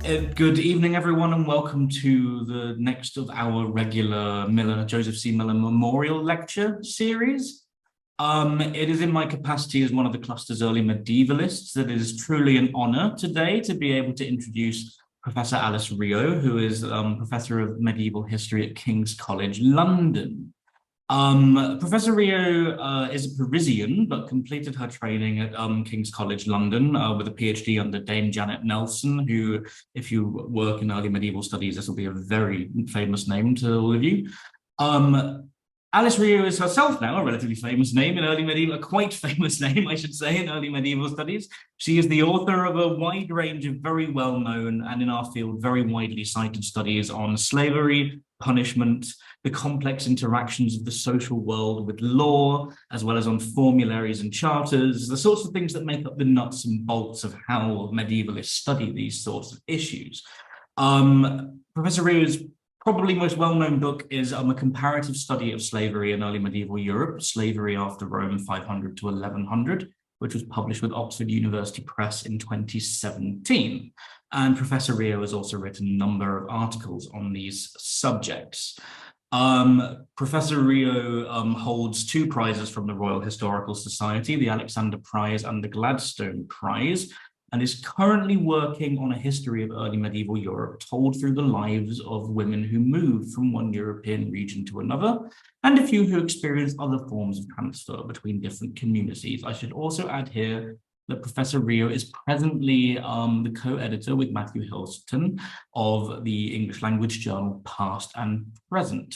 Good evening, everyone, and welcome to the next of our regular Joseph C. Miller Memorial Lecture series. It is in my capacity as one of the cluster's early medievalists that it is truly an honor today to be able to introduce Professor Alice Rio, who is Professor of Medieval History at King's College, London. Professor Rio is a Parisian, but completed her training at King's College London with a PhD under Dame Janet Nelson, who, if you work in early medieval studies, this will be a very famous name to all of you. Alice Rio is herself now a relatively famous name in early medieval, a quite famous name, I should say, in early medieval studies. She is the author of a wide range of very well-known and in our field very widely cited studies on slavery, punishment, the complex interactions of the social world with law, as well as on formularies and charters, the sorts of things that make up the nuts and bolts of how medievalists study these sorts of issues. Professor Rio's probably most well-known book is a comparative study of slavery in early medieval Europe, Slavery After Rome 500 to 1100, which was published with Oxford University Press in 2017. And Professor Rio has also written a number of articles on these subjects. Professor Rio holds two prizes from the Royal Historical Society, the Alexander Prize and the Gladstone Prize, and is currently working on a history of early medieval Europe told through the lives of women who moved from one European region to another, and a few who experienced other forms of transfer between different communities. I should also add here that Professor Rio is presently the co-editor with Matthew Hilton of the English language journal Past and Present.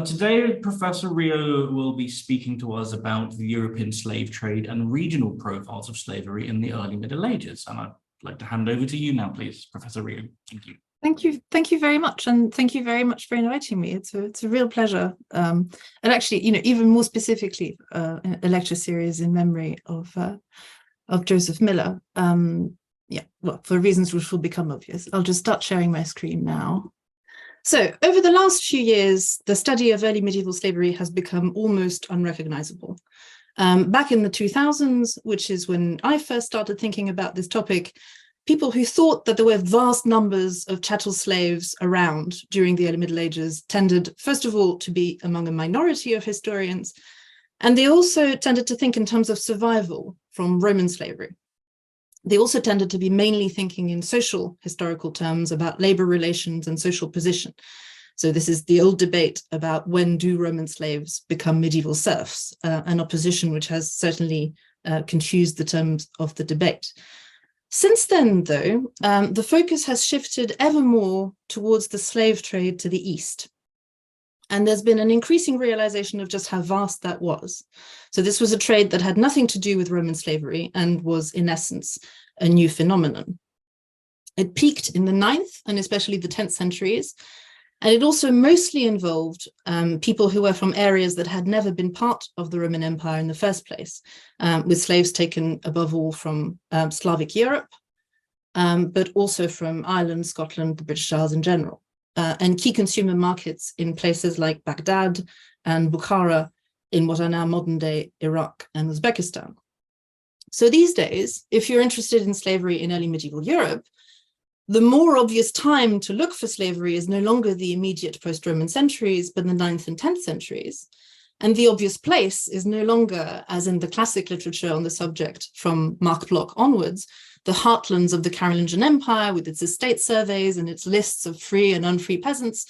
Today, Professor Rio will be speaking to us about the European slave trade and regional profiles of slavery in the early Middle Ages. And I'd like to hand over to you now, please, Professor Rio. Thank you. Thank you very much, and thank you very much for inviting me. It's a real pleasure, and actually, even more specifically, a lecture series in memory of Joseph Miller. Well, for reasons which will become obvious. I'll just start sharing my screen now. So, over the last few years, the study of early medieval slavery has become almost unrecognizable. Back in the 2000s, which is when I first started thinking about this topic, people who thought that there were vast numbers of chattel slaves around during the early Middle Ages tended, first of all, to be among a minority of historians, and they also tended to think in terms of survival from Roman slavery. They also tended to be mainly thinking in social historical terms about labor relations and social position. So this is the old debate about when do Roman slaves become medieval serfs, an opposition which has certainly confused the terms of the debate. Since then, though, the focus has shifted ever more towards the slave trade to the east. And there's been an increasing realization of just how vast that was. So this was a trade that had nothing to do with Roman slavery and was, in essence, a new phenomenon. It peaked in the 9th and especially the 10th centuries, and it also mostly involved people who were from areas that had never been part of the Roman Empire in the first place, with slaves taken above all from Slavic Europe, but also from Ireland, Scotland, the British Isles in general. And key consumer markets in places like Baghdad and Bukhara in what are now modern-day Iraq and Uzbekistan. So these days, if you're interested in slavery in early medieval Europe, the more obvious time to look for slavery is no longer the immediate post-Roman centuries, but the 9th and 10th centuries. And the obvious place is no longer, as in the classic literature on the subject from Mark Bloch onwards, the heartlands of the Carolingian Empire with its estate surveys and its lists of free and unfree peasants,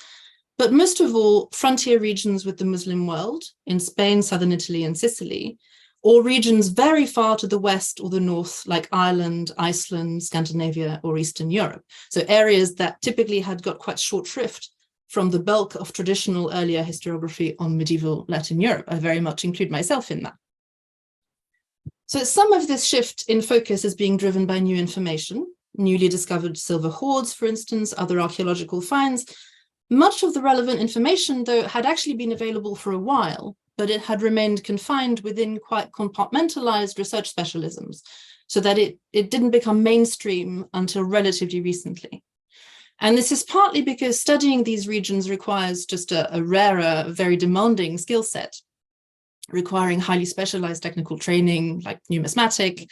but most of all, frontier regions with the Muslim world in Spain, southern Italy, and Sicily, or regions very far to the west or the north, like Ireland, Iceland, Scandinavia, or Eastern Europe. So areas that typically had got quite short shrift from the bulk of traditional earlier historiography on medieval Latin Europe. I very much include myself in that. So some of this shift in focus is being driven by new information, newly discovered silver hoards, for instance, other archaeological finds. Much of the relevant information, though, had actually been available for a while, but it had remained confined within quite compartmentalized research specialisms, so that it didn't become mainstream until relatively recently. And this is partly because studying these regions requires just a rarer, very demanding skill set, requiring highly specialized technical training like numismatic,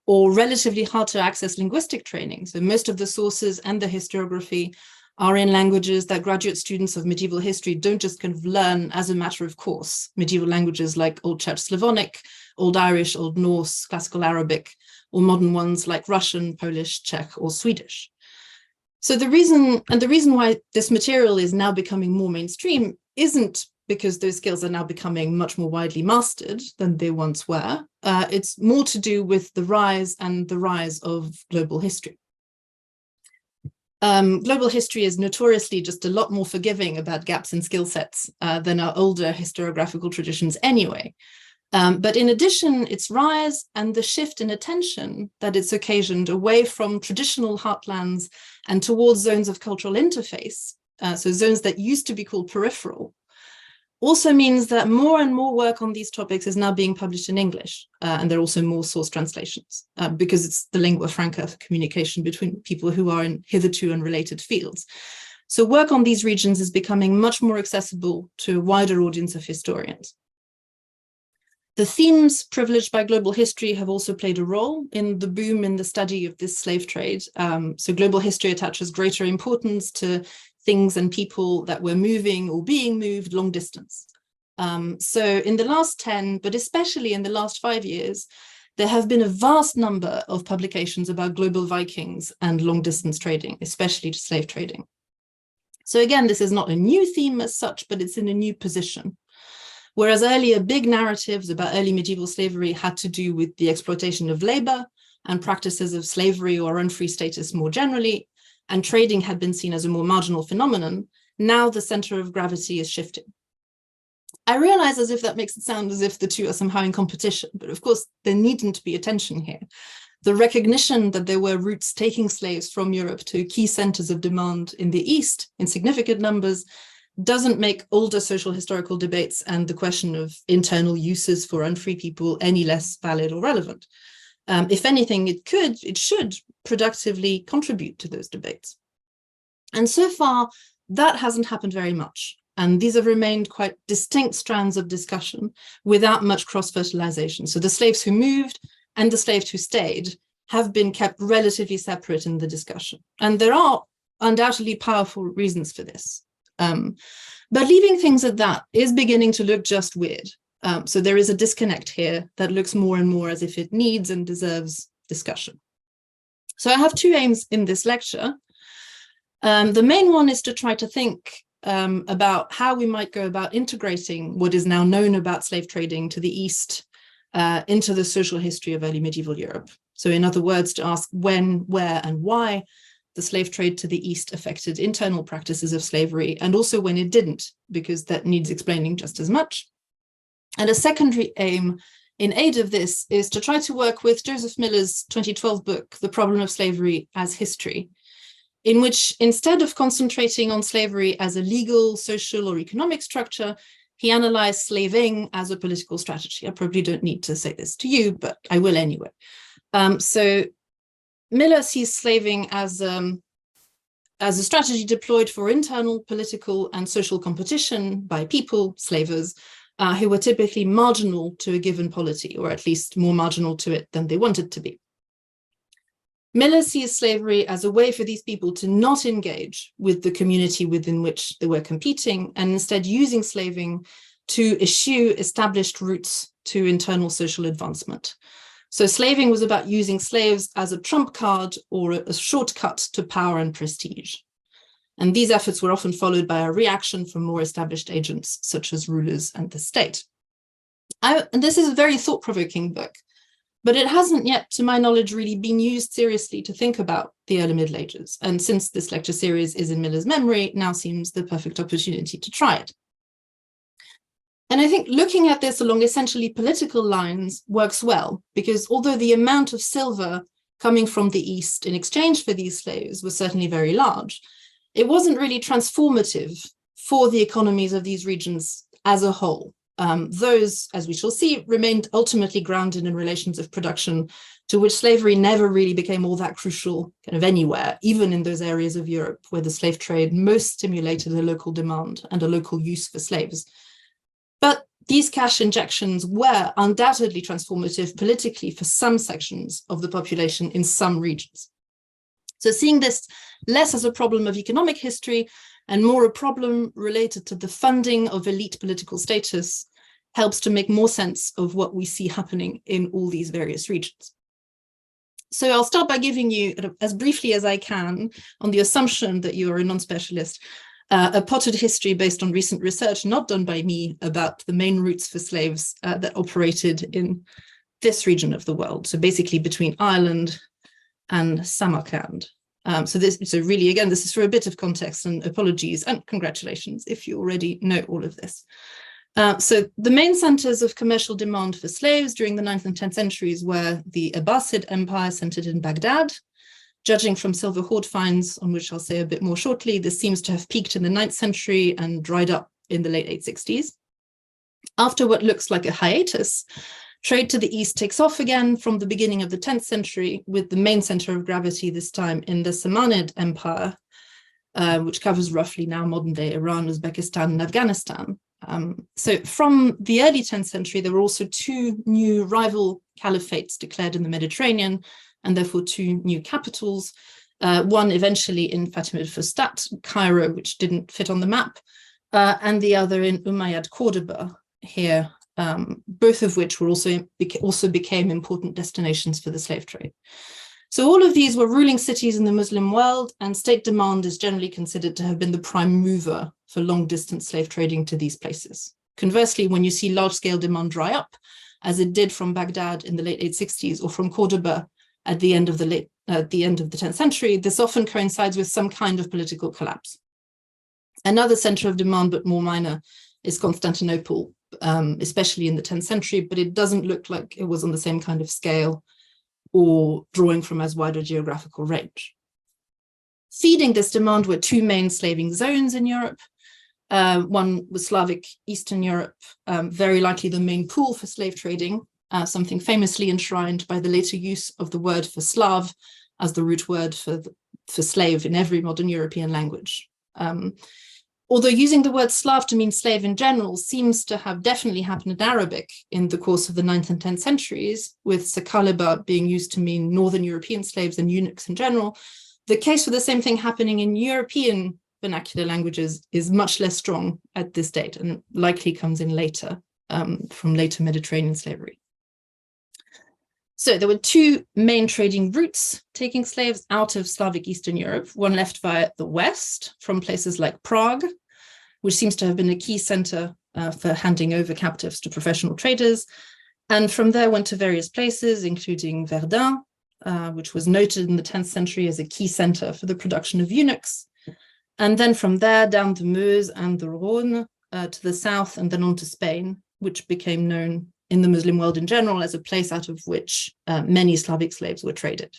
or relatively hard to access linguistic training. So most of the sources and the historiography are in languages that graduate students of medieval history don't just kind of learn as a matter of course. Medieval languages like Old Church Slavonic, Old Irish, Old Norse, Classical Arabic, or modern ones like Russian, Polish, Czech, or Swedish. So the reason why this material is now becoming more mainstream isn't because those skills are now becoming much more widely mastered than they once were. It's more to do with the rise of global history. Global history is notoriously just a lot more forgiving about gaps in skill sets than our older historiographical traditions anyway. But in addition, its rise and the shift in attention that it's occasioned away from traditional heartlands and towards zones of cultural interface, so zones that used to be called peripheral, also means that more and more work on these topics is now being published in English, and there are also more source translations, because it's the lingua franca for communication between people who are in hitherto unrelated fields. So work on these regions is becoming much more accessible to a wider audience of historians. The themes privileged by global history have also played a role in the boom in the study of this slave trade. So global history attaches greater importance to things and people that were moving or being moved long distance. So in the last 10, but especially in the last 5 years, there have been a vast number of publications about global Vikings and long distance trading, especially to slave trading. So again, this is not a new theme as such, but it's in a new position. Whereas earlier big narratives about early medieval slavery had to do with the exploitation of labor and practices of slavery or unfree status more generally, and trading had been seen as a more marginal phenomenon, now the center of gravity is shifting. I realize as if that makes it sound as if the two are somehow in competition, but of course there needn't be a tension here. The recognition that there were routes taking slaves from Europe to key centers of demand in the East in significant numbers doesn't make older social historical debates and the question of internal uses for unfree people any less valid or relevant. If anything, it should productively contribute to those debates. And so far, that hasn't happened very much. And these have remained quite distinct strands of discussion without much cross-fertilization. So the slaves who moved and the slaves who stayed have been kept relatively separate in the discussion. And there are undoubtedly powerful reasons for this. But leaving things at that is beginning to look just weird. So there is a disconnect here that looks more and more as if it needs and deserves discussion. So I have two aims in this lecture. The main one is to try to think about how we might go about integrating what is now known about slave trading to the East into the social history of early medieval Europe. So in other words, to ask when, where, and why the slave trade to the East affected internal practices of slavery, and also when it didn't, because that needs explaining just as much. And a secondary aim in aid of this is to try to work with Joseph Miller's 2012 book, The Problem of Slavery as History, in which instead of concentrating on slavery as a legal, social, or economic structure, he analyzed slaving as a political strategy. I probably don't need to say this to you, but I will anyway. So Miller sees slaving as a strategy deployed for internal political and social competition by people, slavers, who were typically marginal to a given polity, or at least more marginal to it than they wanted to be. Miller sees slavery as a way for these people to not engage with the community within which they were competing, and instead using slaving to eschew established routes to internal social advancement. So slaving was about using slaves as a trump card or a shortcut to power and prestige. And these efforts were often followed by a reaction from more established agents, such as rulers and the state. And this is a very thought-provoking book, but it hasn't yet, to my knowledge, really been used seriously to think about the early Middle Ages. And since this lecture series is in Miller's memory, now seems the perfect opportunity to try it. And I think looking at this along essentially political lines works well, because although the amount of silver coming from the East in exchange for these slaves was certainly very large, it wasn't really transformative for the economies of these regions as a whole. Those, as we shall see, remained ultimately grounded in relations of production to which slavery never really became all that crucial kind of anywhere, even in those areas of Europe where the slave trade most stimulated a local demand and a local use for slaves. But these cash injections were undoubtedly transformative politically for some sections of the population in some regions. So seeing this less as a problem of economic history and more a problem related to the funding of elite political status helps to make more sense of what we see happening in all these various regions. So I'll start by giving you, as briefly as I can, on the assumption that you are a non-specialist, a potted history based on recent research not done by me about the main routes for slaves that operated in this region of the world. So basically between Ireland and Samarkand. So really, again, this is for a bit of context, and apologies and congratulations if you already know all of this. So the main centers of commercial demand for slaves during the 9th and 10th centuries were the Abbasid Empire centered in Baghdad. Judging from silver hoard finds, on which I'll say a bit more shortly, this seems to have peaked in the 9th century and dried up in the late 860s. After what looks like a hiatus, trade to the east takes off again from the beginning of the 10th century, with the main center of gravity this time in the Samanid Empire, which covers roughly now modern-day Iran, Uzbekistan, and Afghanistan. So from the early 10th century, there were also two new rival caliphates declared in the Mediterranean, and therefore two new capitals, one eventually in Fatimid Fustat, Cairo, which didn't fit on the map, and the other in Umayyad Cordoba here, both of which were also became important destinations for the slave trade. So all of these were ruling cities in the Muslim world, and state demand is generally considered to have been the prime mover for long-distance slave trading to these places. Conversely, when you see large-scale demand dry up, as it did from Baghdad in the late 860s or from Cordoba at the end of the 10th century, this often coincides with some kind of political collapse. Another center of demand, but more minor, is Constantinople, especially in the 10th century, but it doesn't look like it was on the same kind of scale or drawing from as wide a geographical range. Feeding this demand were two main slaving zones in Europe. One was Slavic Eastern Europe, very likely the main pool for slave trading, something famously enshrined by the later use of the word for Slav as the root word for slave in every modern European language. Although using the word Slav to mean slave in general seems to have definitely happened in Arabic in the course of the 9th and 10th centuries, with Sakaliba being used to mean Northern European slaves and eunuchs in general, the case for the same thing happening in European vernacular languages is much less strong at this date and likely comes in later, from later Mediterranean slavery. So there were two main trading routes taking slaves out of Slavic Eastern Europe, one left via the west from places like Prague, which seems to have been a key center for handing over captives to professional traders. And from there went to various places, including Verdun, which was noted in the 10th century as a key center for the production of eunuchs. And then from there down the Meuse and the Rhône to the south and then on to Spain, which became known in the Muslim world in general as a place out of which many Slavic slaves were traded.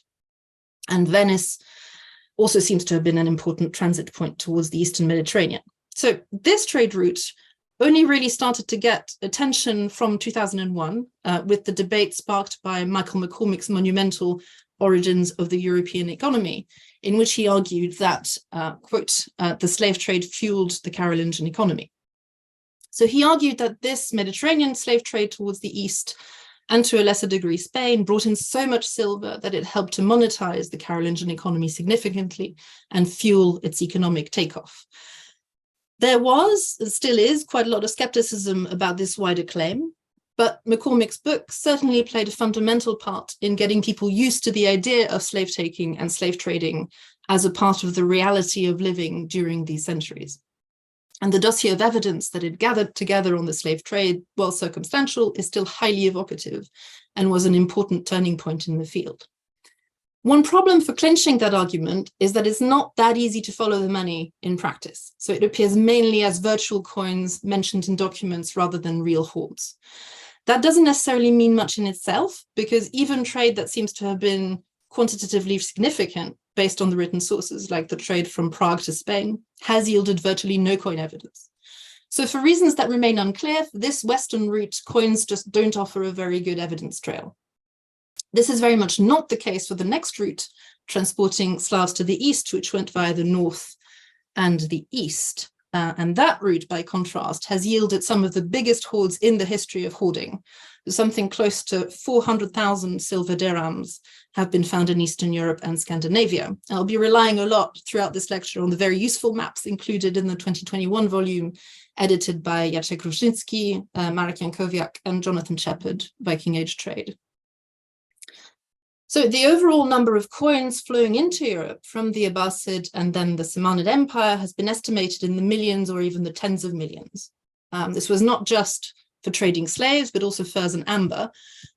And Venice also seems to have been an important transit point towards the Eastern Mediterranean. So this trade route only really started to get attention from 2001 with the debate sparked by Michael McCormick's monumental Origins of the European Economy, in which he argued that, quote, the slave trade fueled the Carolingian economy. So he argued that this Mediterranean slave trade towards the east, and to a lesser degree Spain, brought in so much silver that it helped to monetize the Carolingian economy significantly and fuel its economic takeoff. There was, and still is, quite a lot of skepticism about this wider claim, but McCormick's book certainly played a fundamental part in getting people used to the idea of slave taking and slave trading as a part of the reality of living during these centuries. And the dossier of evidence that it gathered together on the slave trade, while circumstantial, is still highly evocative and was an important turning point in the field. One problem for clinching that argument is that it's not that easy to follow the money in practice. So it appears mainly as virtual coins mentioned in documents rather than real hoards. That doesn't necessarily mean much in itself, because even trade that seems to have been quantitatively significant based on the written sources, like the trade from Prague to Spain, has yielded virtually no coin evidence. So for reasons that remain unclear, this Western route, coins just don't offer a very good evidence trail. This is very much not the case for the next route, transporting Slavs to the east, which went via the north and the east. And that route, by contrast, has yielded some of the biggest hoards in the history of hoarding. Something close to 400,000 silver dirhams have been found in Eastern Europe and Scandinavia. I'll be relying a lot throughout this lecture on the very useful maps included in the 2021 volume, edited by Jacek Ruszyński, Marek Jankowiak, and Jonathan Shepherd, Viking Age Trade. So the overall number of coins flowing into Europe from the Abbasid and then the Samanid Empire has been estimated in the millions or even the tens of millions. This was not just for trading slaves, but also furs and amber.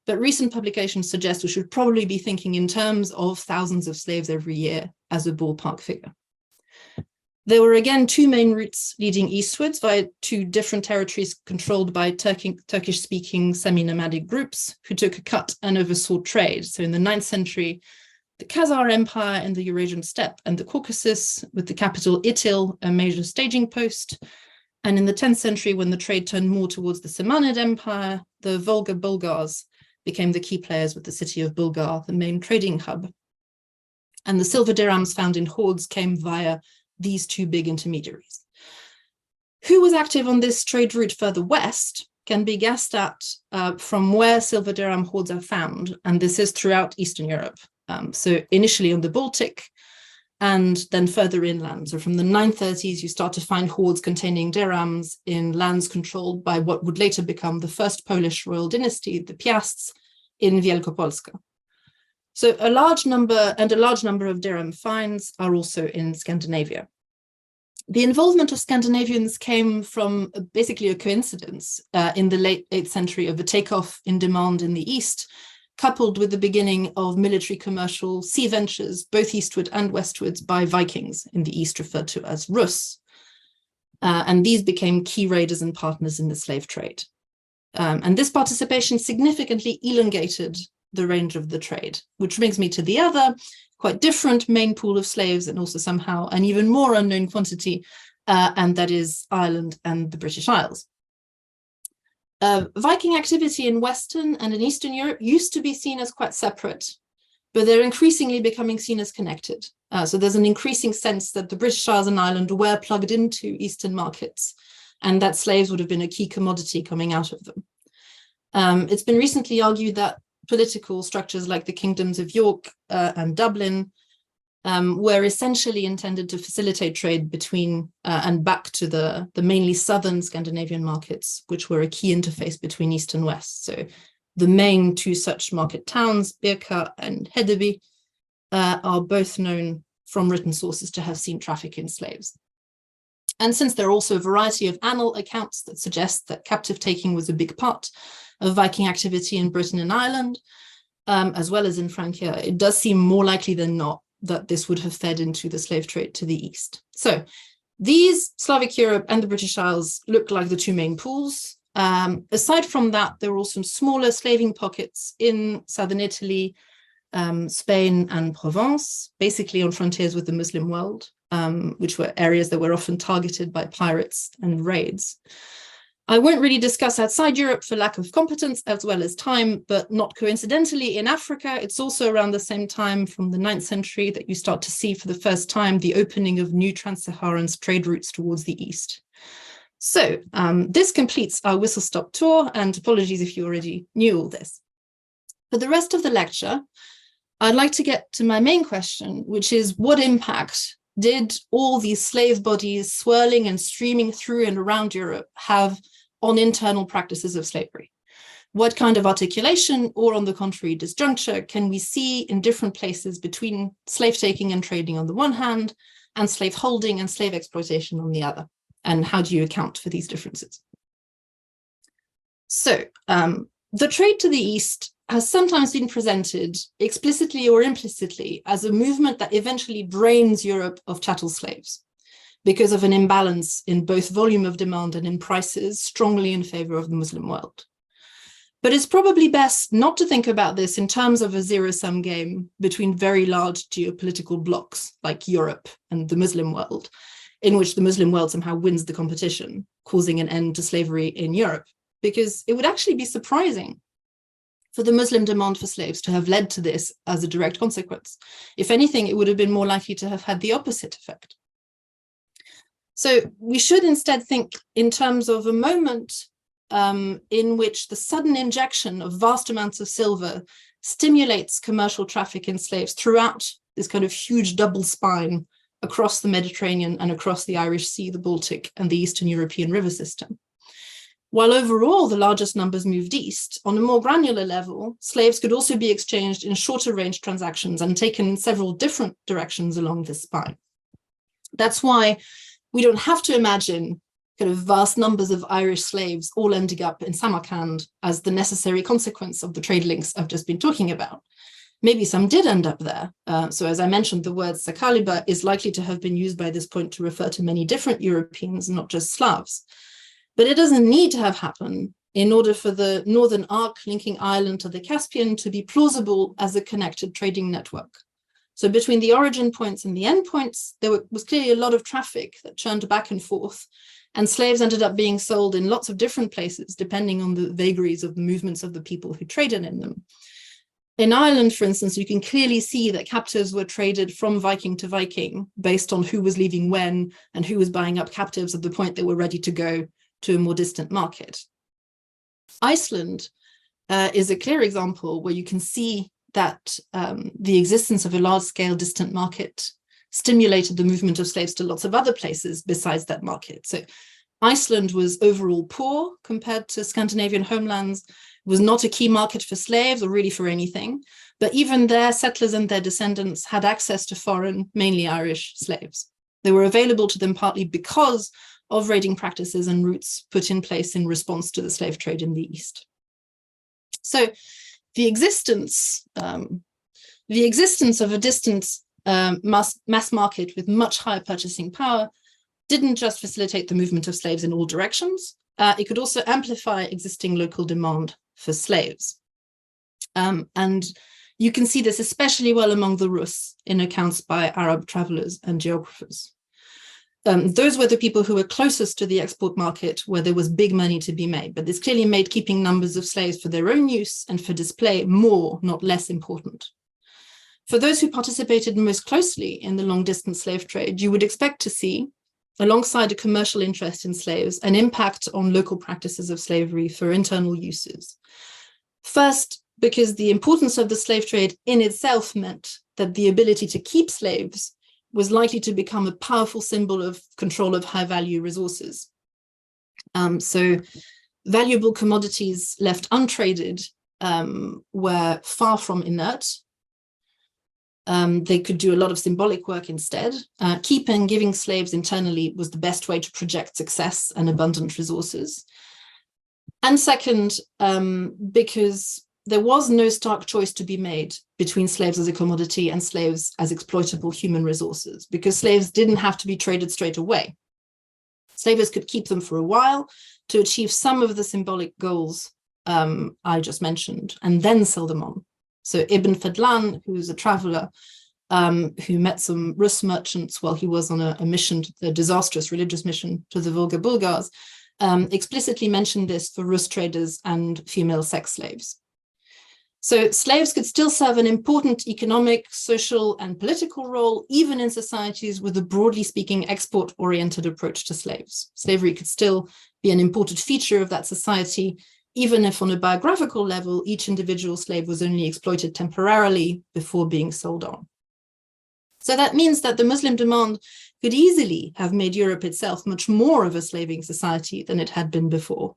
But recent publications suggest we should probably be thinking in terms of thousands of slaves every year as a ballpark figure. There were again two main routes leading eastwards via two different territories controlled by Turkish-speaking semi-nomadic groups who took a cut and oversaw trade. So in the 9th century, the Khazar Empire in the Eurasian steppe and the Caucasus, with the capital Itil, a major staging post. And in the 10th century, when the trade turned more towards the Samanid Empire, the Volga Bulgars became the key players with the city of Bulgar, the main trading hub. And the silver dirhams found in hoards came via these two big intermediaries. Who was active on this trade route further west can be guessed at from where silver dirham hoards are found, and this is throughout Eastern Europe. So initially on the Baltic, and then further inland. So from the 930s, you start to find hoards containing dirhams in lands controlled by what would later become the first Polish royal dynasty, the Piasts, in Wielkopolska. So a large number of dirham finds are also in Scandinavia. The involvement of Scandinavians came from basically a coincidence in the late 8th century of a takeoff in demand in the East, coupled with the beginning of military commercial sea ventures, both eastward and westwards, by Vikings, in the East referred to as Rus. And these became key raiders and partners in the slave trade. And this participation significantly elongated the range of the trade, which brings me to the other, quite different main pool of slaves, and also somehow an even more unknown quantity, and that is Ireland and the British Isles. Viking activity in Western and in Eastern Europe used to be seen as quite separate, but they're increasingly becoming seen as connected. So there's an increasing sense that the British Isles and Ireland were plugged into Eastern markets, and that slaves would have been a key commodity coming out of them. It's been recently argued that political structures like the kingdoms of York and Dublin were essentially intended to facilitate trade between and back to the mainly southern Scandinavian markets, which were a key interface between East and West. So the main two such market towns, Birka and Hedeby, are both known from written sources to have seen traffic in slaves. And since there are also a variety of annal accounts that suggest that captive taking was a big part of Viking activity in Britain and Ireland, as well as in Francia, it does seem more likely than not that this would have fed into the slave trade to the east. So these, Slavic Europe and the British Isles, look like the two main pools. Aside from that, there were also smaller slaving pockets in southern Italy, Spain and Provence, basically on frontiers with the Muslim world, which were areas that were often targeted by pirates and raids. I won't really discuss outside Europe for lack of competence as well as time, but not coincidentally in Africa, it's also around the same time from the 9th century that you start to see for the first time the opening of new trans-Saharan trade routes towards the east. So this completes our whistle-stop tour, and apologies if you already knew all this. For the rest of the lecture, I'd like to get to my main question, which is what impact did all these slave bodies swirling and streaming through and around Europe have on internal practices of slavery? What kind of articulation, or on the contrary, disjuncture, can we see in different places between slave taking and trading on the one hand, and slave holding and slave exploitation on the other? And how do you account for these differences? So the trade to the east has sometimes been presented explicitly or implicitly as a movement that eventually drains Europe of chattel slaves because of an imbalance in both volume of demand and in prices strongly in favor of the Muslim world. But it's probably best not to think about this in terms of a zero-sum game between very large geopolitical blocs like Europe and the Muslim world, in which the Muslim world somehow wins the competition, causing an end to slavery in Europe, because it would actually be surprising for the Muslim demand for slaves to have led to this as a direct consequence. If anything, it would have been more likely to have had the opposite effect. So we should instead think in terms of a moment in which the sudden injection of vast amounts of silver stimulates commercial traffic in slaves throughout this kind of huge double spine across the Mediterranean and across the Irish Sea, the Baltic, and the Eastern European river system. While overall the largest numbers moved east, on a more granular level, slaves could also be exchanged in shorter range transactions and taken in several different directions along this spine. That's why we don't have to imagine kind of vast numbers of Irish slaves all ending up in Samarkand as the necessary consequence of the trade links I've just been talking about. Maybe some did end up there. So as I mentioned, the word Sakaliba is likely to have been used by this point to refer to many different Europeans, not just Slavs. But it doesn't need to have happened in order for the northern arc linking Ireland to the Caspian to be plausible as a connected trading network. So between the origin points and the end points, there was clearly a lot of traffic that churned back and forth, and slaves ended up being sold in lots of different places, depending on the vagaries of the movements of the people who traded in them. In Ireland, for instance, you can clearly see that captives were traded from Viking to Viking based on who was leaving when and who was buying up captives at the point they were ready to go to a more distant market. Iceland is a clear example where you can see that the existence of a large-scale distant market stimulated the movement of slaves to lots of other places besides that market. So Iceland was overall poor compared to Scandinavian homelands, was not a key market for slaves or really for anything, but even their settlers and their descendants had access to foreign, mainly Irish slaves. They were available to them partly because of raiding practices and routes put in place in response to the slave trade in the East. So the existence of a distant mass market with much higher purchasing power didn't just facilitate the movement of slaves in all directions, it could also amplify existing local demand for slaves. And you can see this especially well among the Rus in accounts by Arab travelers and geographers. Those were the people who were closest to the export market where there was big money to be made, but this clearly made keeping numbers of slaves for their own use and for display more, not less important. For those who participated most closely in the long-distance slave trade, you would expect to see, alongside a commercial interest in slaves, an impact on local practices of slavery for internal uses. First, because the importance of the slave trade in itself meant that the ability to keep slaves was likely to become a powerful symbol of control of high-value resources. So valuable commodities left untraded were far from inert. They could do a lot of symbolic work instead. Keeping and giving slaves internally was the best way to project success and abundant resources. And second, because there was no stark choice to be made between slaves as a commodity and slaves as exploitable human resources, because slaves didn't have to be traded straight away. Slavers could keep them for a while to achieve some of the symbolic goals I just mentioned, and then sell them on. So Ibn Fadlan, who's a traveler who met some Rus merchants while he was on a mission, a disastrous religious mission to the Volga Bulgars, explicitly mentioned this for Rus traders and female sex slaves. So slaves could still serve an important economic, social, and political role, even in societies with a broadly speaking export-oriented approach to slaves. Slavery could still be an important feature of that society, even if on a biographical level, each individual slave was only exploited temporarily before being sold on. So that means that the Muslim demand could easily have made Europe itself much more of a slaving society than it had been before.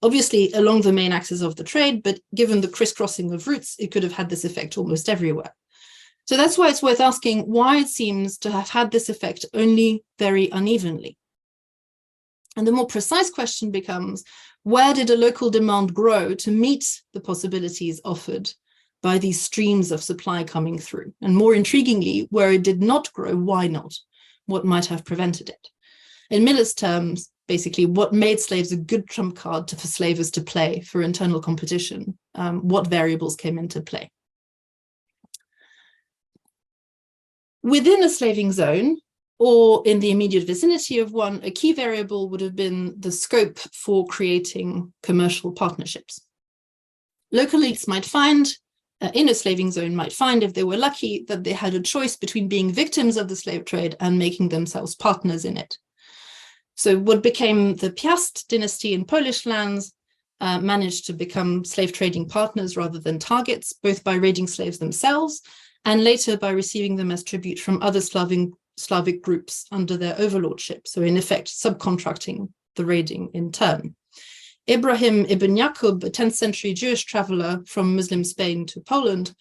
Obviously, along the main axis of the trade, but given the crisscrossing of routes, it could have had this effect almost everywhere. So that's why it's worth asking why it seems to have had this effect only very unevenly. And the more precise question becomes, where did a local demand grow to meet the possibilities offered by these streams of supply coming through? And more intriguingly, where it did not grow, why not? What might have prevented it? In Miller's terms, basically, what made slaves a good trump card for slavers to play for internal competition? What variables came into play? Within a slaving zone, or in the immediate vicinity of one, a key variable would have been the scope for creating commercial partnerships. Local elites might find, in a slaving zone, might find, if they were lucky, that they had a choice between being victims of the slave trade and making themselves partners in it. So what became the Piast dynasty in Polish lands managed to become slave trading partners rather than targets, both by raiding slaves themselves and later by receiving them as tribute from other Slavic groups under their overlordship. So in effect, subcontracting the raiding in turn. Ibrahim ibn Yaqub, a 10th century Jewish traveler from Muslim Spain to Poland,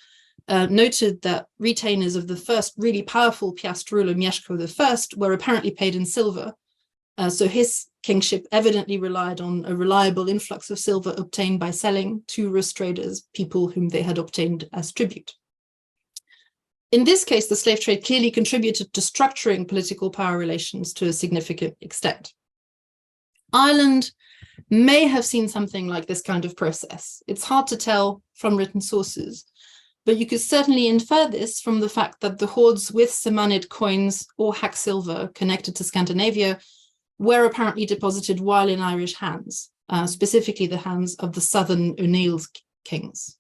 noted that retainers of the first really powerful Piast ruler, Mieszko I, were apparently paid in silver. So his kingship evidently relied on a reliable influx of silver obtained by selling to Rus traders, people whom they had obtained as tribute. In this case, the slave trade clearly contributed to structuring political power relations to a significant extent. Ireland may have seen something like this kind of process. It's hard to tell from written sources, but you could certainly infer this from the fact that the hoards with Samanid coins or hack silver connected to Scandinavia were apparently deposited while in Irish hands, specifically the hands of the southern O'Neill's kings.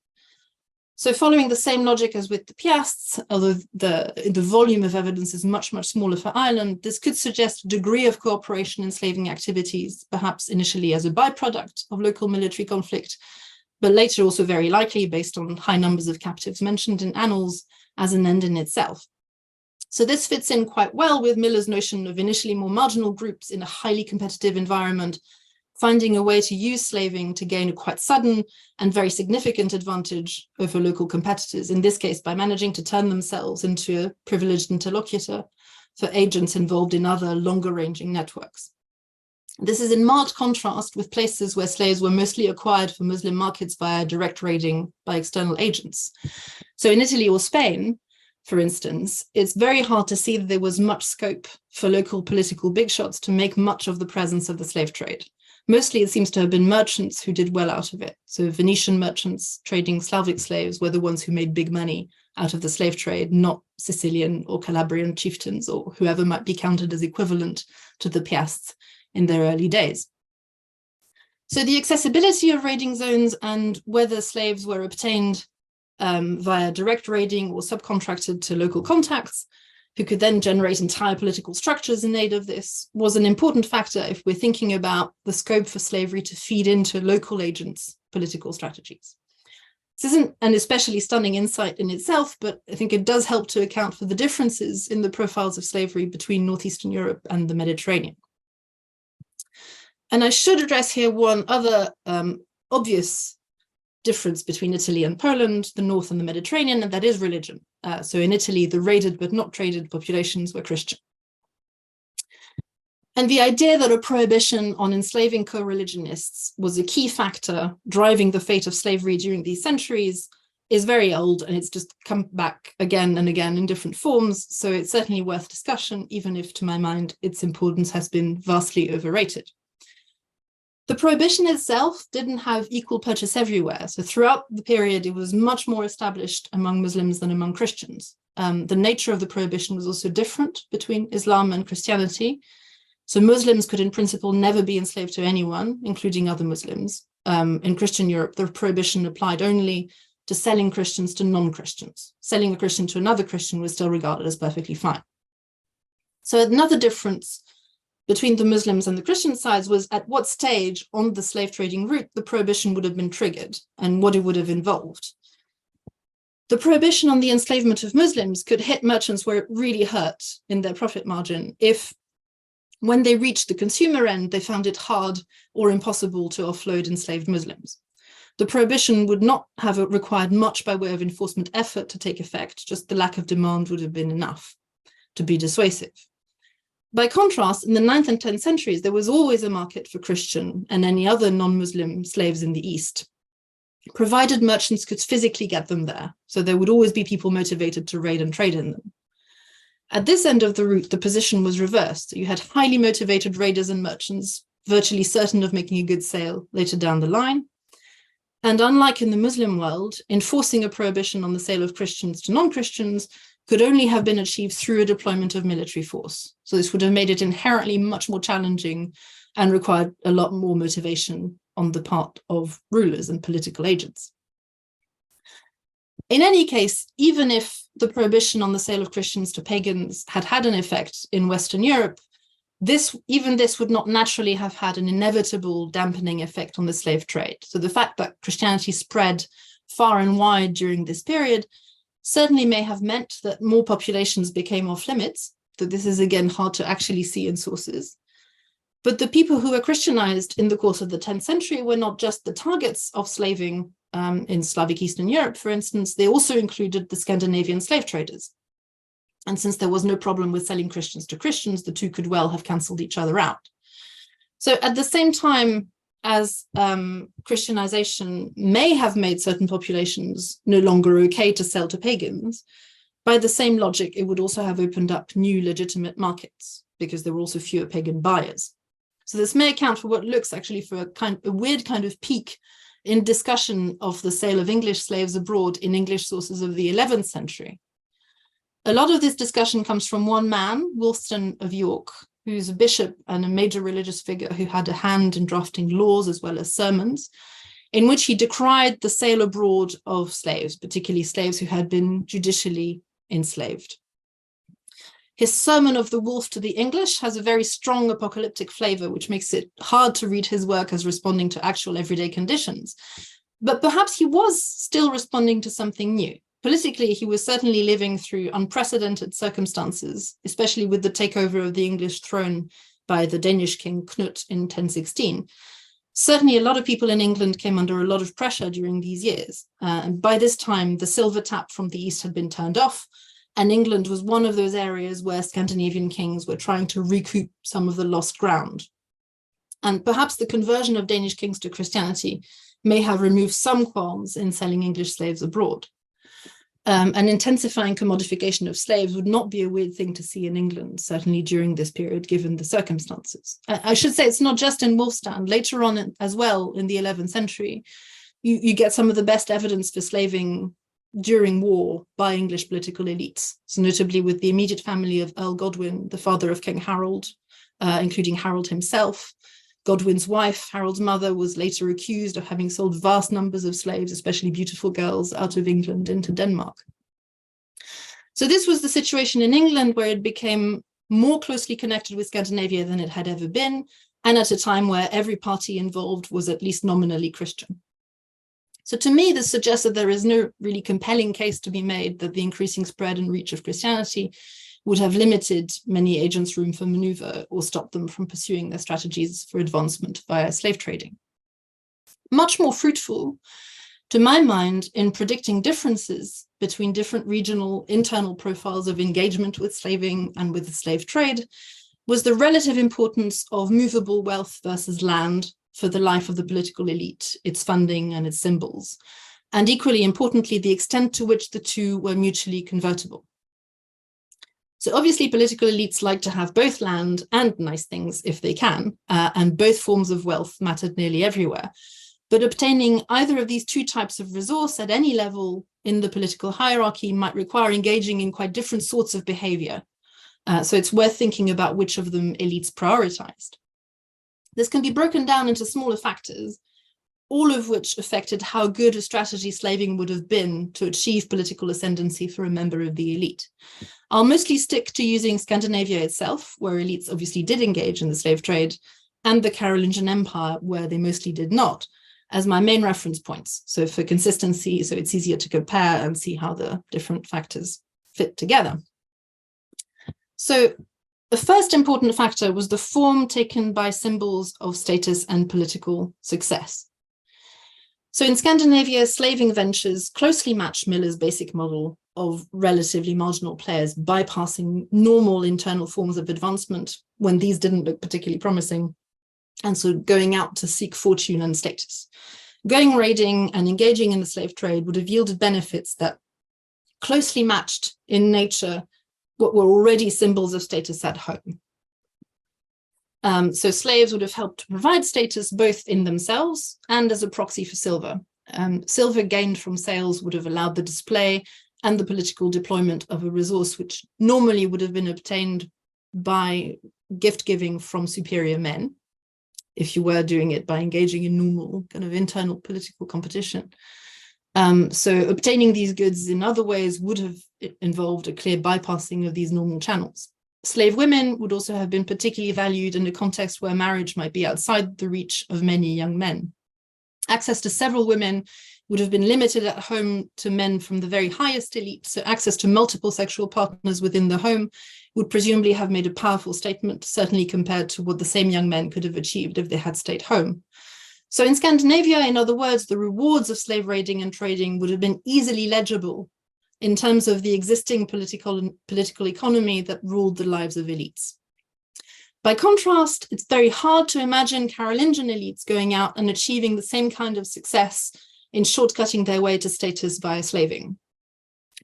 So following the same logic as with the Piasts, although the volume of evidence is much, much smaller for Ireland, this could suggest a degree of cooperation in slaving activities, perhaps initially as a byproduct of local military conflict, but later also very likely based on high numbers of captives mentioned in annals as an end in itself. So this fits in quite well with Miller's notion of initially more marginal groups in a highly competitive environment finding a way to use slaving to gain a quite sudden and very significant advantage over local competitors, in this case by managing to turn themselves into a privileged interlocutor for agents involved in other longer-ranging networks. This is in marked contrast with places where slaves were mostly acquired for Muslim markets via direct raiding by external agents. So in Italy or Spain, for instance, it's very hard to see that there was much scope for local political big shots to make much of the presence of the slave trade. Mostly it seems to have been merchants who did well out of it. So Venetian merchants trading Slavic slaves were the ones who made big money out of the slave trade, not Sicilian or Calabrian chieftains or whoever might be counted as equivalent to the Piasts in their early days. So the accessibility of raiding zones and whether slaves were obtained via direct raiding or subcontracted to local contacts, who could then generate entire political structures in aid of this, was an important factor if we're thinking about the scope for slavery to feed into local agents' political strategies. This isn't an especially stunning insight in itself, but I think it does help to account for the differences in the profiles of slavery between Northeastern Europe and the Mediterranean. And I should address here one other obvious difference between Italy and Poland, the North and the Mediterranean, and that is religion. So in Italy, the raided but not traded populations were Christian. And the idea that a prohibition on enslaving co-religionists was a key factor driving the fate of slavery during these centuries is very old, and it's just come back again and again in different forms. So it's certainly worth discussion, even if to my mind, its importance has been vastly overrated. The prohibition itself didn't have equal purchase everywhere. So throughout the period, it was much more established among Muslims than among Christians. The nature of the prohibition was also different between Islam and Christianity. So Muslims could in principle never be enslaved to anyone, including other Muslims. In Christian Europe, the prohibition applied only to selling Christians to non-Christians. Selling a Christian to another Christian was still regarded as perfectly fine. So another difference between the Muslims and the Christian sides was at what stage on the slave trading route the prohibition would have been triggered and what it would have involved. The prohibition on the enslavement of Muslims could hit merchants where it really hurt in their profit margin if, when they reached the consumer end, they found it hard or impossible to offload enslaved Muslims. The prohibition would not have required much by way of enforcement effort to take effect, just the lack of demand would have been enough to be dissuasive. By contrast, in the 9th and 10th centuries, there was always a market for Christian and any other non-Muslim slaves in the East, provided merchants could physically get them there. So there would always be people motivated to raid and trade in them. At this end of the route, the position was reversed. You had highly motivated raiders and merchants, virtually certain of making a good sale later down the line. And unlike in the Muslim world, enforcing a prohibition on the sale of Christians to non-Christians could only have been achieved through a deployment of military force. So this would have made it inherently much more challenging and required a lot more motivation on the part of rulers and political agents. In any case, even if the prohibition on the sale of Christians to pagans had had an effect in Western Europe, even this would not naturally have had an inevitable dampening effect on the slave trade. So the fact that Christianity spread far and wide during this period certainly may have meant that more populations became off limits. So this is again hard to actually see in sources. But the people who were Christianized in the course of the 10th century were not just the targets of slaving in Slavic Eastern Europe, for instance, they also included the Scandinavian slave traders. And since there was no problem with selling Christians to Christians, the two could well have cancelled each other out. So at the same time as Christianization may have made certain populations no longer okay to sell to pagans, by the same logic, it would also have opened up new legitimate markets because there were also fewer pagan buyers. So this may account for what looks actually for a weird kind of peak in discussion of the sale of English slaves abroad in English sources of the 11th century. A lot of this discussion comes from one man, Wulfstan of York, who's a bishop and a major religious figure who had a hand in drafting laws as well as sermons, in which he decried the sale abroad of slaves, particularly slaves who had been judicially enslaved. His Sermon of the Wolf to the English has a very strong apocalyptic flavor, which makes it hard to read his work as responding to actual everyday conditions. But perhaps he was still responding to something new. Politically, he was certainly living through unprecedented circumstances, especially with the takeover of the English throne by the Danish king Knut in 1016. Certainly, a lot of people in England came under a lot of pressure during these years. And by this time, the silver tap from the east had been turned off, and England was one of those areas where Scandinavian kings were trying to recoup some of the lost ground. And perhaps the conversion of Danish kings to Christianity may have removed some qualms in selling English slaves abroad. An intensifying commodification of slaves would not be a weird thing to see in England, certainly during this period, given the circumstances. I should say it's not just in Wulfstan. Later on as well, in the 11th century, you get some of the best evidence for slaving during war by English political elites, so notably with the immediate family of Earl Godwin, the father of King Harold, including Harold himself. Godwin's wife, Harold's mother, was later accused of having sold vast numbers of slaves, especially beautiful girls, out of England into Denmark. So this was the situation in England, where it became more closely connected with Scandinavia than it had ever been, and at a time where every party involved was at least nominally Christian. So to me, this suggests that there is no really compelling case to be made that the increasing spread and reach of Christianity would have limited many agents' room for maneuver or stopped them from pursuing their strategies for advancement via slave trading. Much more fruitful, to my mind, in predicting differences between different regional internal profiles of engagement with slaving and with the slave trade was the relative importance of movable wealth versus land for the life of the political elite, its funding and its symbols, and equally importantly, the extent to which the two were mutually convertible. So obviously political elites like to have both land and nice things if they can, and both forms of wealth mattered nearly everywhere. But obtaining either of these two types of resource at any level in the political hierarchy might require engaging in quite different sorts of behavior. So it's worth thinking about which of them elites prioritized. This can be broken down into smaller factors, all of which affected how good a strategy slaving would have been to achieve political ascendancy for a member of the elite. I'll mostly stick to using Scandinavia itself, where elites obviously did engage in the slave trade, and the Carolingian Empire, where they mostly did not, as my main reference points. So for consistency, so it's easier to compare and see how the different factors fit together. So the first important factor was the form taken by symbols of status and political success. So in Scandinavia, slaving ventures closely matched Miller's basic model of relatively marginal players bypassing normal internal forms of advancement when these didn't look particularly promising, and so going out to seek fortune and status. Going raiding and engaging in the slave trade would have yielded benefits that closely matched in nature what were already symbols of status at home. So slaves would have helped to provide status both in themselves and as a proxy for silver. Silver gained from sales would have allowed the display and the political deployment of a resource which normally would have been obtained by gift giving from superior men, if you were doing it by engaging in normal kind of internal political competition. So obtaining these goods in other ways would have involved a clear bypassing of these normal channels. Slave women would also have been particularly valued in a context where marriage might be outside the reach of many young men. Access to several women would have been limited at home to men from the very highest elite, so access to multiple sexual partners within the home would presumably have made a powerful statement, certainly compared to what the same young men could have achieved if they had stayed home. So in Scandinavia, in other words, the rewards of slave raiding and trading would have been easily legible in terms of the existing political economy that ruled the lives of elites. By contrast, it's very hard to imagine Carolingian elites going out and achieving the same kind of success in shortcutting their way to status via slaving.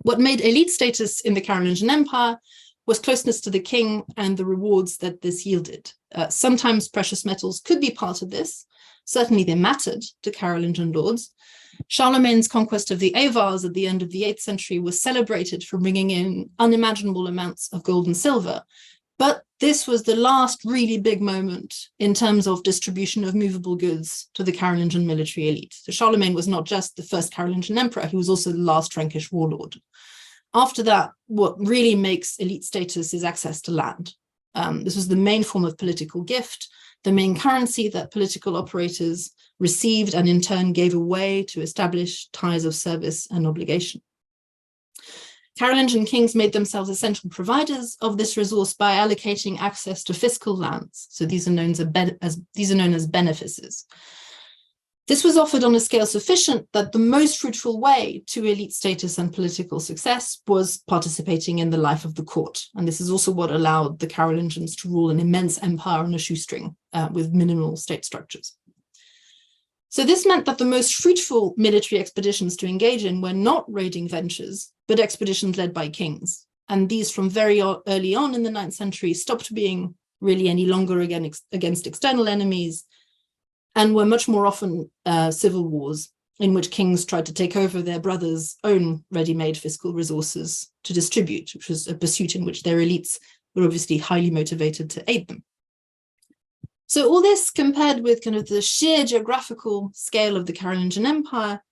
What made elite status in the Carolingian Empire was closeness to the king and the rewards that this yielded. Sometimes precious metals could be part of this. Certainly they mattered to Carolingian lords. Charlemagne's conquest of the Avars at the end of the 8th century was celebrated for bringing in unimaginable amounts of gold and silver. But this was the last really big moment in terms of distribution of movable goods to the Carolingian military elite. So Charlemagne was not just the first Carolingian emperor, he was also the last Frankish warlord. After that, what really makes elite status is access to land. This was the main form of political gift, the main currency that political operators received and in turn gave away to establish ties of service and obligation. Carolingian kings made themselves essential providers of this resource by allocating access to fiscal lands. So these are known as benefices. This was offered on a scale sufficient that the most fruitful way to elite status and political success was participating in the life of the court. And this is also what allowed the Carolingians to rule an immense empire on a shoestring with minimal state structures. So this meant that the most fruitful military expeditions to engage in were not raiding ventures, but expeditions led by kings. And these from very early on in the 9th century stopped being really any longer against external enemies and were much more often civil wars in which kings tried to take over their brothers' own ready-made fiscal resources to distribute, which was a pursuit in which their elites were obviously highly motivated to aid them. So all this compared with kind of the sheer geographical scale of the Carolingian Empire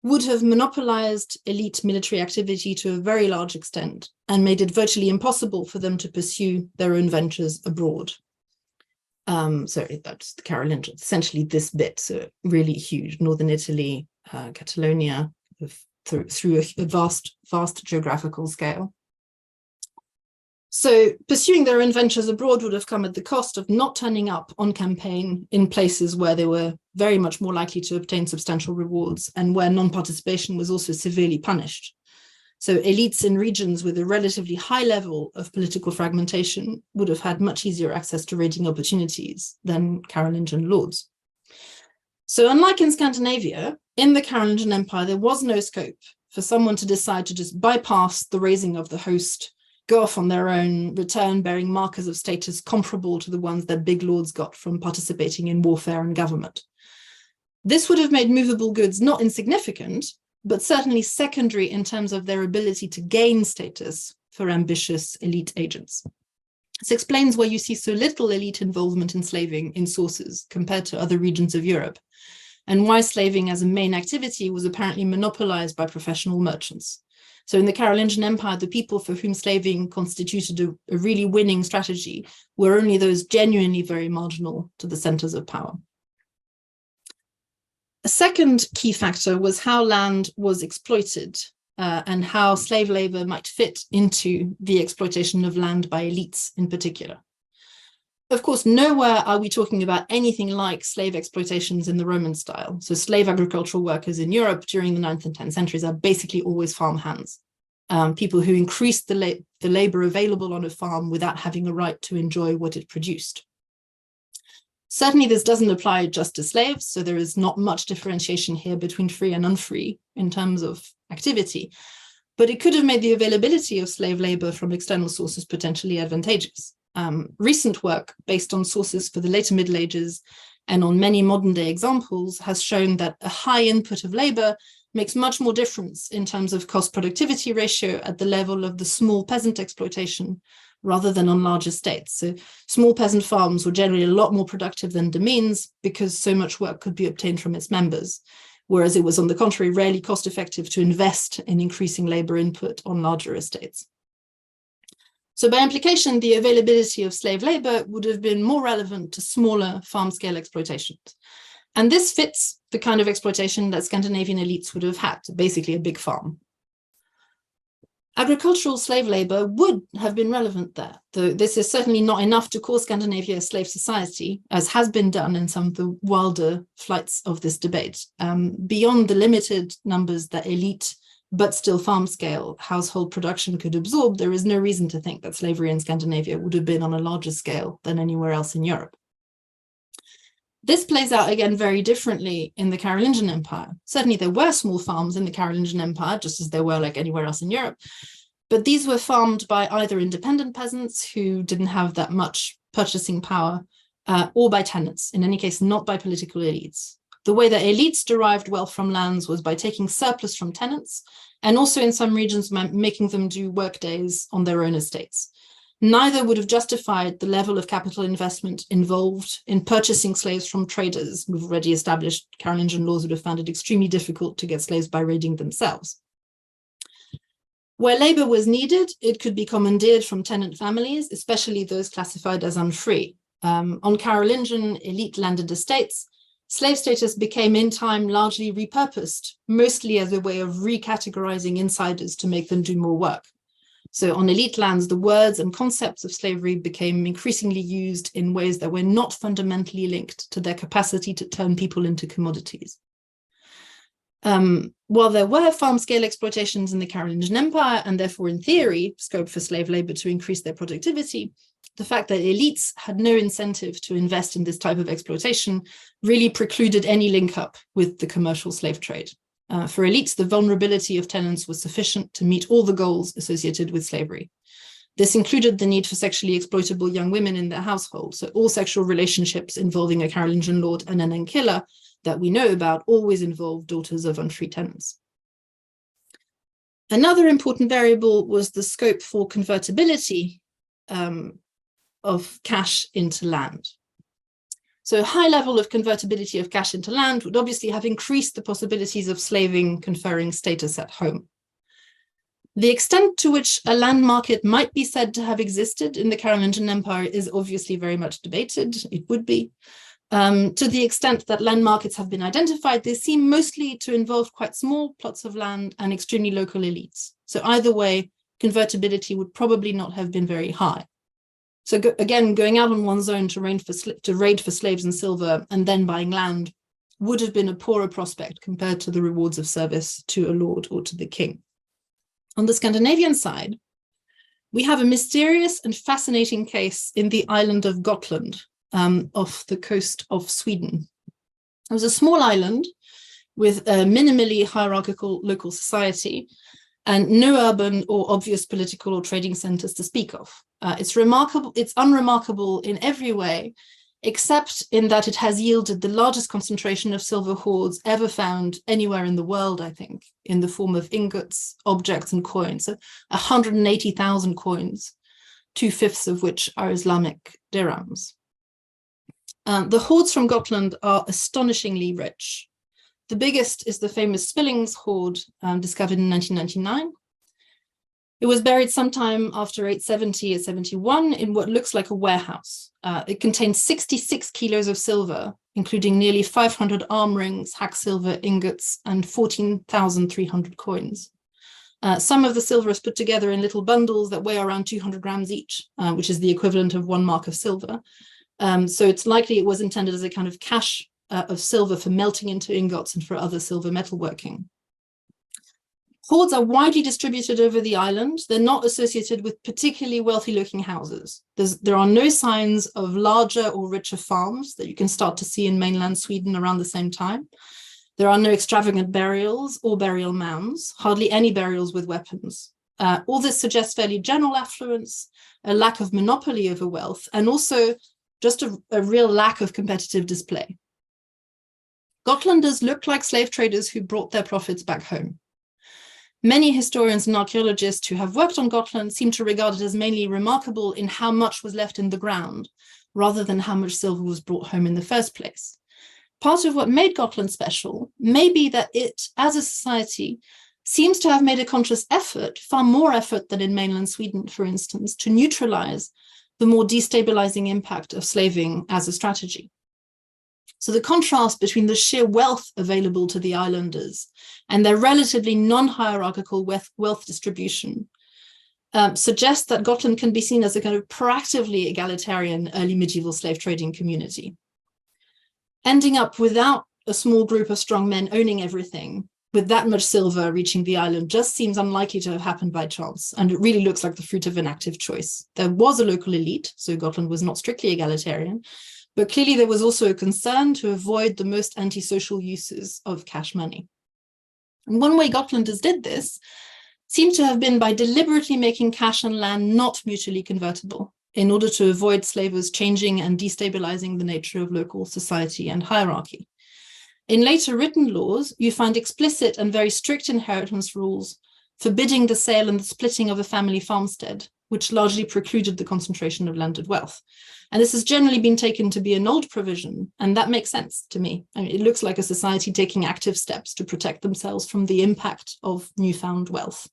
would have monopolized elite military activity to a very large extent and made it virtually impossible for them to pursue their own ventures abroad. So that's the Carolingians, essentially this bit, so really huge, northern Italy, Catalonia, through a vast geographical scale. So pursuing their own ventures abroad would have come at the cost of not turning up on campaign in places where they were very much more likely to obtain substantial rewards and where non-participation was also severely punished. So elites in regions with a relatively high level of political fragmentation would have had much easier access to raiding opportunities than Carolingian lords. So unlike in Scandinavia, in the Carolingian Empire, there was no scope for someone to decide to just bypass the raising of the host, go off on their own, return bearing markers of status comparable to the ones that big lords got from participating in warfare and government. This would have made movable goods not insignificant, but certainly secondary in terms of their ability to gain status for ambitious elite agents. This explains why you see so little elite involvement in slaving in sources compared to other regions of Europe, and why slaving as a main activity was apparently monopolized by professional merchants. So in the Carolingian Empire, the people for whom slaving constituted a really winning strategy were only those genuinely very marginal to the centers of power. A second key factor was how land was exploited and how slave labor might fit into the exploitation of land by elites in particular. Of course, nowhere are we talking about anything like slave exploitations in the Roman style. So slave agricultural workers in Europe during the 9th and 10th centuries are basically always farm hands, people who increased the labor available on a farm without having a right to enjoy what it produced. Certainly, this doesn't apply just to slaves, so there is not much differentiation here between free and unfree in terms of activity, but it could have made the availability of slave labor from external sources potentially advantageous. Recent work based on sources for the later Middle Ages and on many modern day examples has shown that a high input of labor makes much more difference in terms of cost productivity ratio at the level of the small peasant exploitation rather than on large estates. So small peasant farms were generally a lot more productive than demesnes because so much work could be obtained from its members, whereas it was on the contrary rarely cost effective to invest in increasing labor input on larger estates. So by implication, the availability of slave labor would have been more relevant to smaller farm-scale exploitations. And this fits the kind of exploitation that Scandinavian elites would have had, basically a big farm. Agricultural slave labor would have been relevant there, though this is certainly not enough to call Scandinavia a slave society, as has been done in some of the wilder flights of this debate. Beyond the limited numbers that elite, but still farm-scale household production could absorb, there is no reason to think that slavery in Scandinavia would have been on a larger scale than anywhere else in Europe. This plays out again very differently in the Carolingian Empire. Certainly there were small farms in the Carolingian Empire, just as there were like anywhere else in Europe, but these were farmed by either independent peasants who didn't have that much purchasing power, or by tenants, in any case, not by political elites. The way that elites derived wealth from lands was by taking surplus from tenants, and also in some regions making them do work days on their own estates. Neither would have justified the level of capital investment involved in purchasing slaves from traders. We've already established Carolingian laws would have found it extremely difficult to get slaves by raiding themselves. Where labor was needed, it could be commandeered from tenant families, especially those classified as unfree. On Carolingian elite landed estates, slave status became in time largely repurposed, mostly as a way of recategorizing insiders to make them do more work. So on elite lands, the words and concepts of slavery became increasingly used in ways that were not fundamentally linked to their capacity to turn people into commodities. While there were farm-scale exploitations in the Carolingian Empire, and therefore in theory, scope for slave labor to increase their productivity, the fact that elites had no incentive to invest in this type of exploitation really precluded any link up with the commercial slave trade. For elites, the vulnerability of tenants was sufficient to meet all the goals associated with slavery. This included the need for sexually exploitable young women in their household. So all sexual relationships involving a Carolingian lord and an enkilla that we know about always involved daughters of unfree tenants. Another important variable was the scope for convertibility of cash into land. So a high level of convertibility of cash into land would obviously have increased the possibilities of slaving conferring status at home. The extent to which a land market might be said to have existed in the Carolingian Empire is obviously very much debated. It would be. To the extent that land markets have been identified, they seem mostly to involve quite small plots of land and extremely local elites. So either way, convertibility would probably not have been very high. So again, going out on one's own to raid for slaves and silver and then buying land would have been a poorer prospect compared to the rewards of service to a lord or to the king. On the Scandinavian side, we have a mysterious and fascinating case in the island of Gotland, off the coast of Sweden. It was a small island with a minimally hierarchical local society and no urban or obvious political or trading centers to speak of. It's unremarkable in every way, except in that it has yielded the largest concentration of silver hoards ever found anywhere in the world, I think, in the form of ingots, objects, and coins. So 180,000 coins, 2/5 of which are Islamic dirhams. The hoards from Gotland are astonishingly rich. The biggest is the famous Spillings hoard, discovered in 1999. It was buried sometime after 870 or 71 in what looks like a warehouse. It contained 66 kilos of silver, including nearly 500 arm rings, hack silver ingots, and 14,300 coins. Some of the silver is put together in little bundles that weigh around 200 grams each, which is the equivalent of 1 mark of silver. So it's likely it was intended as a kind of cache of silver for melting into ingots and for other silver metalworking. Hoards are widely distributed over the island. They're not associated with particularly wealthy-looking houses. There are no signs of larger or richer farms that you can start to see in mainland Sweden around the same time. There are no extravagant burials or burial mounds, hardly any burials with weapons. All this suggests fairly general affluence, a lack of monopoly over wealth, and also just a real lack of competitive display. Gotlanders look like slave traders who brought their profits back home. Many historians and archaeologists who have worked on Gotland seem to regard it as mainly remarkable in how much was left in the ground, rather than how much silver was brought home in the first place. Part of what made Gotland special may be that it, as a society, seems to have made a conscious effort, far more effort than in mainland Sweden, for instance, to neutralize the more destabilizing impact of slaving as a strategy. So the contrast between the sheer wealth available to the islanders and their relatively non-hierarchical wealth distribution suggests that Gotland can be seen as a kind of proactively egalitarian early medieval slave trading community. Ending up without a small group of strong men owning everything, with that much silver reaching the island, just seems unlikely to have happened by chance, and it really looks like the fruit of an active choice. There was a local elite, so Gotland was not strictly egalitarian, but clearly there was also a concern to avoid the most antisocial uses of cash money. And one way Gotlanders did this seemed to have been by deliberately making cash and land not mutually convertible, in order to avoid slavers changing and destabilizing the nature of local society and hierarchy. In later written laws, you find explicit and very strict inheritance rules forbidding the sale and the splitting of a family farmstead, which largely precluded the concentration of landed wealth. And this has generally been taken to be an old provision, and that makes sense to me. I mean, it looks like a society taking active steps to protect themselves from the impact of newfound wealth.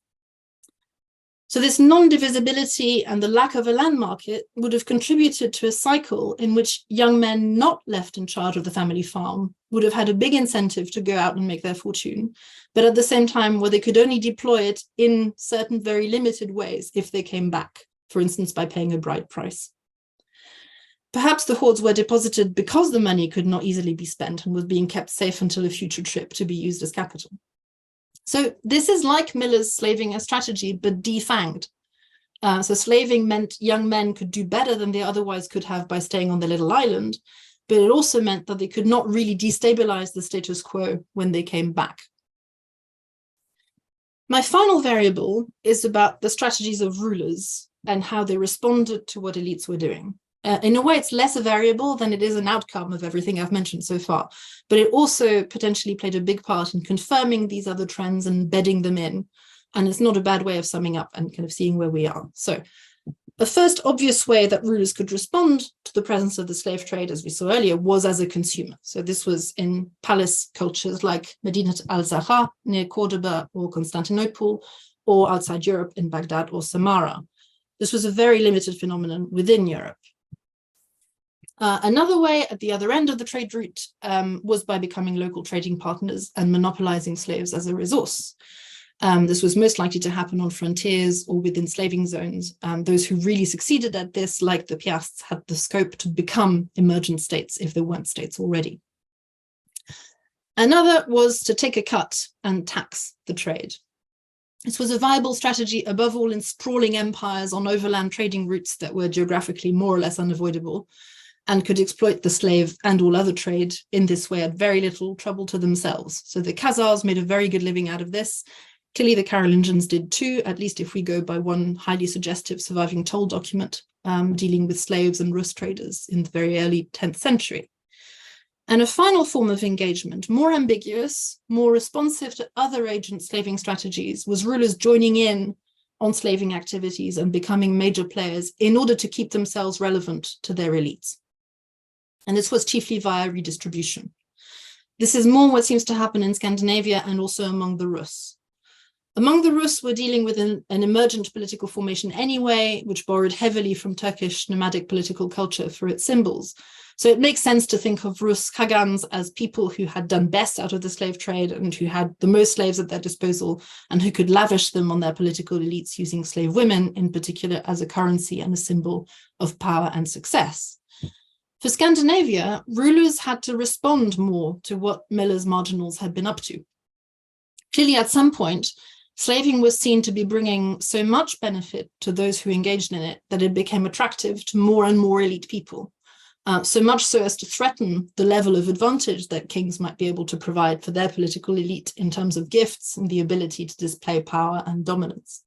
So this non-divisibility and the lack of a land market would have contributed to a cycle in which young men not left in charge of the family farm would have had a big incentive to go out and make their fortune, but at the same time where they could only deploy it in certain very limited ways if they came back, for instance, by paying a bride price. Perhaps the hoards were deposited because the money could not easily be spent and was being kept safe until a future trip to be used as capital. So this is like Miller's slaving as strategy, but defanged. So slaving meant young men could do better than they otherwise could have by staying on their little island, but it also meant that they could not really destabilize the status quo when they came back. My final variable is about the strategies of rulers and how they responded to what elites were doing. In a way, it's less a variable than it is an outcome of everything I've mentioned so far, but it also potentially played a big part in confirming these other trends and bedding them in. And it's not a bad way of summing up and kind of seeing where we are. So the first obvious way that rulers could respond to the presence of the slave trade, as we saw earlier, was as a consumer. So this was in palace cultures like Medinat al-Zahra near Cordoba or Constantinople, or outside Europe in Baghdad or Samarra. This was a very limited phenomenon within Europe. Another way at the other end of the trade route was by becoming local trading partners and monopolizing slaves as a resource. This was most likely to happen on frontiers or within slaving zones. Those who really succeeded at this, like the Piasts, had the scope to become emergent states if there weren't states already. Another was to take a cut and tax the trade. This was a viable strategy, above all in sprawling empires on overland trading routes that were geographically more or less unavoidable, and could exploit the slave and all other trade in this way at very little trouble to themselves. So the Khazars made a very good living out of this. Clearly the Carolingians did too, at least if we go by one highly suggestive surviving toll document dealing with slaves and Rus traders in the very early 10th century. And a final form of engagement, more ambiguous, more responsive to other agent slaving strategies, was rulers joining in on slaving activities and becoming major players in order to keep themselves relevant to their elites. And this was chiefly via redistribution. This is more what seems to happen in Scandinavia and also among the Rus. Among the Rus, we're dealing with an emergent political formation anyway, which borrowed heavily from Turkish nomadic political culture for its symbols. So it makes sense to think of Rus Khagans as people who had done best out of the slave trade and who had the most slaves at their disposal and who could lavish them on their political elites using slave women in particular as a currency and a symbol of power and success. For Scandinavia, rulers had to respond more to what Miller's marginals had been up to. Clearly, at some point, slaving was seen to be bringing so much benefit to those who engaged in it that it became attractive to more and more elite people, so much so as to threaten the level of advantage that kings might be able to provide for their political elite in terms of gifts and the ability to display power and dominance.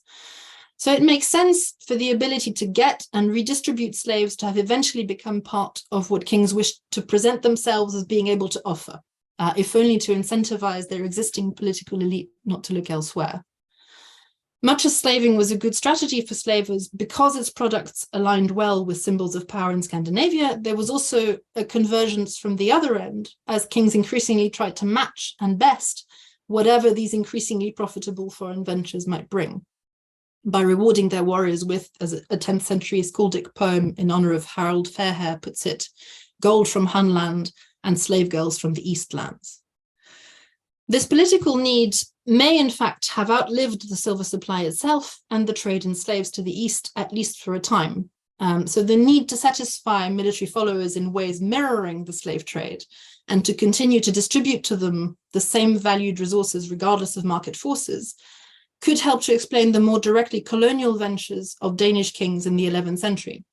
So it makes sense for the ability to get and redistribute slaves to have eventually become part of what kings wished to present themselves as being able to offer, if only to incentivize their existing political elite not to look elsewhere. Much as slaving was a good strategy for slavers because its products aligned well with symbols of power in Scandinavia, there was also a convergence from the other end as kings increasingly tried to match and best whatever these increasingly profitable foreign ventures might bring, by rewarding their warriors with, as a 10th century skaldic poem in honor of Harold Fairhair puts it, gold from Hunland and slave girls from the East lands. This political need may in fact have outlived the silver supply itself and the trade in slaves to the East, at least for a time. So the need to satisfy military followers in ways mirroring the slave trade and to continue to distribute to them the same valued resources regardless of market forces could help to explain the more directly colonial ventures of Danish kings in the 11th century.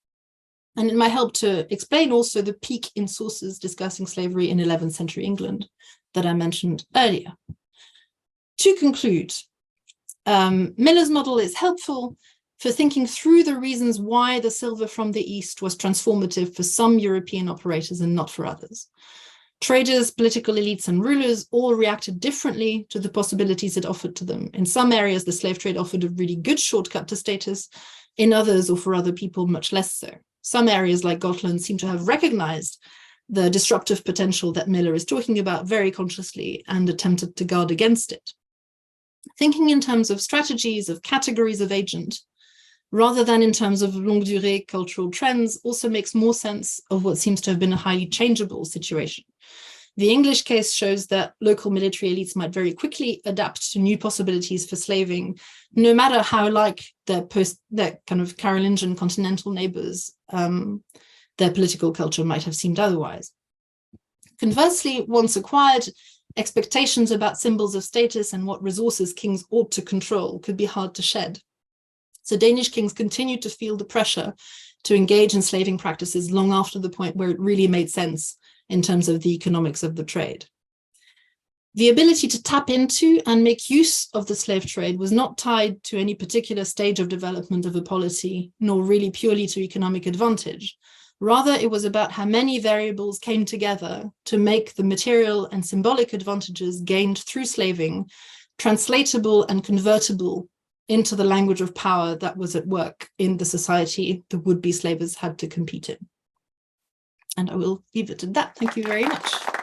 And it might help to explain also the peak in sources discussing slavery in 11th century England that I mentioned earlier. To conclude, Miller's model is helpful for thinking through the reasons why the silver from the East was transformative for some European operators and not for others. Traders, political elites, and rulers all reacted differently to the possibilities it offered to them. In some areas, the slave trade offered a really good shortcut to status. In others, or for other people, much less so. Some areas like Gotland seem to have recognized the disruptive potential that Miller is talking about very consciously and attempted to guard against it. Thinking in terms of strategies, of categories of agent, rather than in terms of longue durée cultural trends, also makes more sense of what seems to have been a highly changeable situation. The English case shows that local military elites might very quickly adapt to new possibilities for slaving, no matter how like their kind of Carolingian continental neighbors, their political culture might have seemed otherwise. Conversely, once acquired, expectations about symbols of status and what resources kings ought to control could be hard to shed. So Danish kings continued to feel the pressure to engage in slaving practices long after the point where it really made sense in terms of the economics of the trade. The ability to tap into and make use of the slave trade was not tied to any particular stage of development of a polity, nor really purely to economic advantage. Rather, it was about how many variables came together to make the material and symbolic advantages gained through slaving translatable and convertible into the language of power that was at work in the society the would-be slavers had to compete in. And I will leave it at that. Thank you very much.